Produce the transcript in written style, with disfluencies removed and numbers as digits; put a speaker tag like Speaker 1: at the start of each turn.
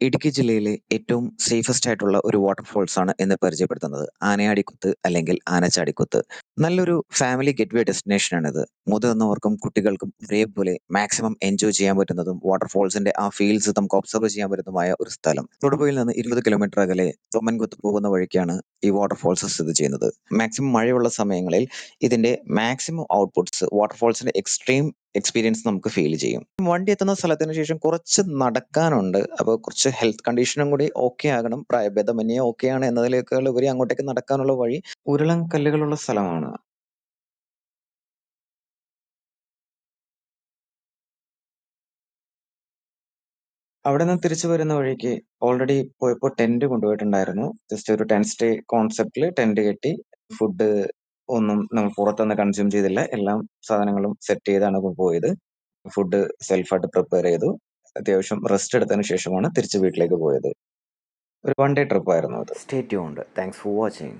Speaker 1: ഇടുക്കി ജില്ലയിലെ ഏറ്റവും സേഫസ്റ്റ് ആയിട്ടുള്ള ഒരു വാട്ടർഫോൾസ് ആണ് ഇന്ന് പരിചയപ്പെടുത്തുന്നത്. ആനയാടിക്കുത്ത് അല്ലെങ്കിൽ ആനച്ചാടിക്കുത്ത്. നല്ലൊരു ഫാമിലി ഗെറ്റ്‌വേ ഡെസ്റ്റിനേഷൻ ആണിത്. മുതിർന്നവർക്കും കുട്ടികൾക്കും ഒരേപോലെ മാക്സിമം എൻജോയ് ചെയ്യാൻ പറ്റുന്നതും വാട്ടർഫോൾസിന്റെ ആ ഫീൽസ് നമുക്ക് ഒബ്സർവ് ചെയ്യാൻ പറ്റുന്നതുമായ ഒരു സ്ഥലം. തൊടുപുഴയിൽ നിന്ന് 20 കിലോമീറ്റർ അകലെ തൊമ്മൻകുത്ത് പോകുന്ന വഴിക്കാണ് ഈ വാട്ടർഫോൾസ് സ്ഥിതി ചെയ്യുന്നത്. മാക്സിമം മഴയുള്ള സമയങ്ങളിൽ ഇതിന്റെ മാക്സിമം ഔട്ട്പുട്ട്സ് വാട്ടർഫോൾസിന്റെ എക്സ്ട്രീം എക്സ്പീരിയൻസ് നമുക്ക് ഫീൽ ചെയ്യും. വണ്ടി എത്തുന്ന സ്ഥലത്തിന് ശേഷം കുറച്ച് നടക്കാനുണ്ട്. അപ്പോൾ കുറച്ച് ഹെൽത്ത് കണ്ടീഷനും കൂടി ഓക്കെ ആകണം. പ്രായഭേദമന്യേ ഓക്കെയാണ് എന്നതിനേക്കാൾ ഉപരി അങ്ങോട്ടേക്ക് നടക്കാനുള്ള വഴി ഉരുളൻ കല്ലുകളുള്ള സ്ഥലമാണ്. അവിടെ നിന്ന് തിരിച്ചു വരുന്ന വഴിക്ക് ഓൾറെഡി പോയപ്പോൾ ടെന്റ് കൊണ്ടുപോയിട്ടുണ്ടായിരുന്നു. ജസ്റ്റ് ഒരു 10 സ്റ്റേ കോൺസെപ്റ്റിൽ ടെന്റ് കെട്ടി ഫുഡ് ഒന്നും നമ്മൾ പുറത്തുനിന്ന് കൺസ്യൂം ചെയ്തില്ല. എല്ലാം സാധനങ്ങളും സെറ്റ് ചെയ്താണ് പോയത്. ഫുഡ് സെൽഫായിട്ട് പ്രിപ്പയർ ചെയ്തു. അത്യാവശ്യം റെസ്റ്റ് എടുത്തതിന് ശേഷമാണ് തിരിച്ച് വീട്ടിലേക്ക് പോയത്. ഒരു വൺ ഡേ ട്രിപ്പ് ആയിരുന്നു അത്.
Speaker 2: Stay tuned. Thanks for watching.